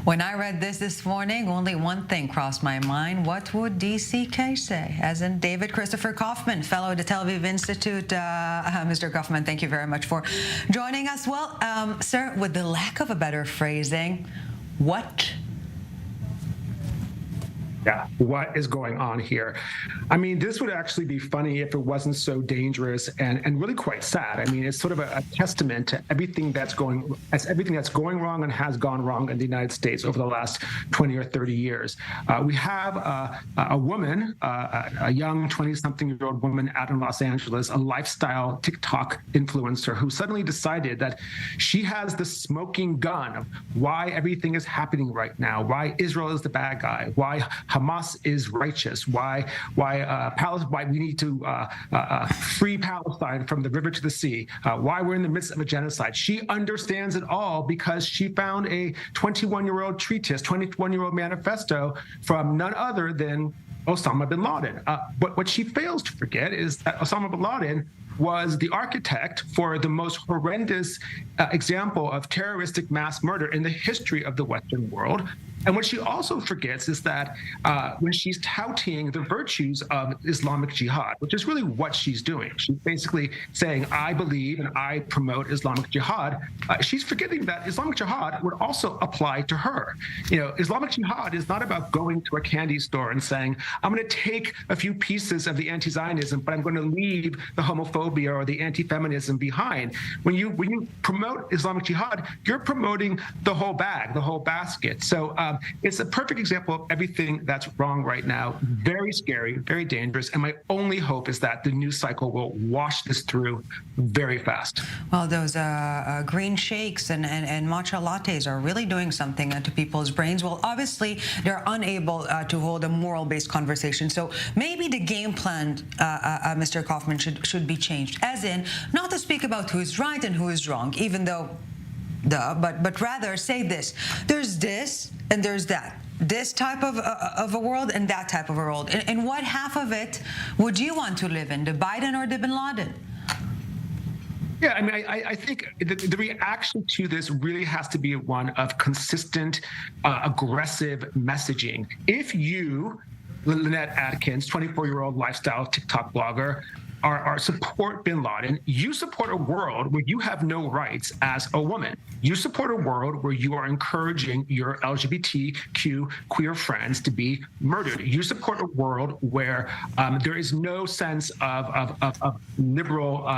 When I read this morning, only one thing crossed my mind. What would DCK say? As in David Christopher Kaufman, fellow at the Tel Aviv Institute. Mr. Kaufman, thank you very much for joining us. Well, sir, with the lack of a better phrasing, what? Yeah, what is going on here? I mean, this would actually be funny if it wasn't so dangerous and really quite sad. I mean, it's sort of a testament to everything that's going wrong and has gone wrong in the United States over the last 20 or 30 years. We have a woman, a young 20-something-year-old woman out in Los Angeles, a lifestyle TikTok influencer who suddenly decided that she has the smoking gun of why everything is happening right now, why Israel is the bad guy, why Hamas is righteous, why we need to free Palestine from the river to the sea, why we're in the midst of a genocide. She understands it all because she found a 21-year-old treatise, 21-year-old manifesto from none other than Osama bin Laden. But what she fails to forget is that Osama bin Laden was the architect for the most horrendous example of terroristic mass murder in the history of the Western world. And what she also forgets is that when she's touting the virtues of Islamic Jihad, which is really what she's doing, she's basically saying, I believe and I promote Islamic Jihad, she's forgetting that Islamic Jihad would also apply to her. You know, Islamic Jihad is not about going to a candy store and saying, I'm going to take a few pieces of the anti-Zionism, but I'm going to leave the homophobia or the anti-feminism behind. When you promote Islamic Jihad, you're promoting the whole bag, the whole basket. So it's a perfect example of everything that's wrong right now. Very scary, very dangerous. And my only hope is that the news cycle will wash this through very fast. Well, those green shakes and matcha lattes are really doing something to people's brains. Well, obviously, they're unable to hold a moral-based conversation. So maybe the game plan, Mr. Kaufman, should be changed. As in, not to speak about who is right and who is wrong, even though but rather say this: there's this and there's that, this type of a world and that type of a world, and what half of it would you want to live in, the Biden or the bin Laden? Yeah, I mean, I think the reaction to this really has to be one of consistent, aggressive messaging. If you, Lynette Atkins, 24-year-old lifestyle TikTok blogger, are support bin Laden, you support a world where you have no rights as a woman. You support a world where you are encouraging your LGBTQ queer friends to be murdered. You support a world where there is no sense of liberal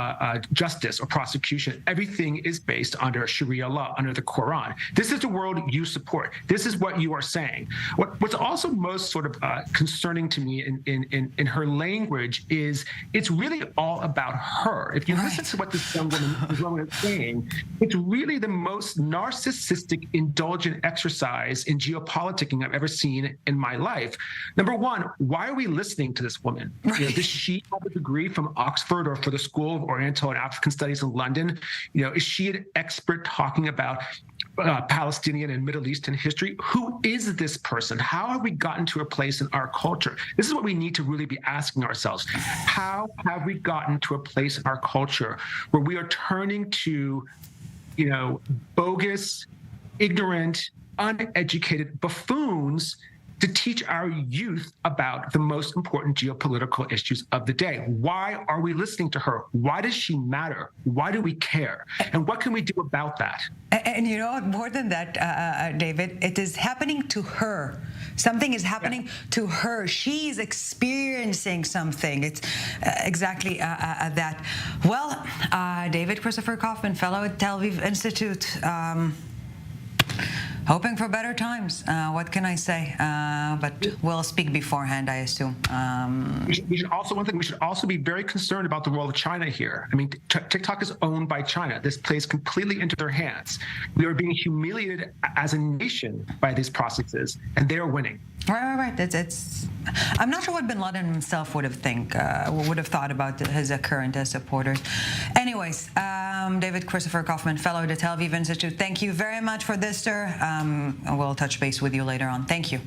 justice or prosecution. Everything is based under Sharia law, under the Quran. This is the world you support. This is what you are saying. What's also most sort of concerning to me in her language is it's really all about her. If you listen to what this young woman is saying, it's really the most narcissistic, indulgent exercise in geopoliticking I've ever seen in my life. Number one, why are we listening to this woman? You know, does she have a degree from Oxford or for the School of Oriental and African Studies in London? You know, is she an expert talking about Palestinian and Middle Eastern history? Who is this person? How have we gotten to a place in our culture? This is what we need to really be asking ourselves. How have we gotten to a place in our culture where we are turning to, you know, bogus, ignorant, uneducated buffoons to teach our youth about the most important geopolitical issues of the day? Why are we listening to her? Why does she matter? Why do we care? And what can we do about that? And you know, more than that, David, it is happening to her. Something is happening to her. She's experiencing something. It's exactly that. Well, David Christopher Kaufman, fellow at Tel Aviv Institute, hoping for better times. What can I say? But we'll speak beforehand, I assume. We should also be very concerned about the role of China here. I mean, TikTok is owned by China. This plays completely into their hands. We are being humiliated as a nation by these processes, and they are winning. Right. I'm not sure what bin Laden himself would have thought about his current supporters. Anyways, David Christopher Kaufman, fellow at the Tel Aviv Institute, thank you very much for this, sir. We'll touch base with you later on. Thank you.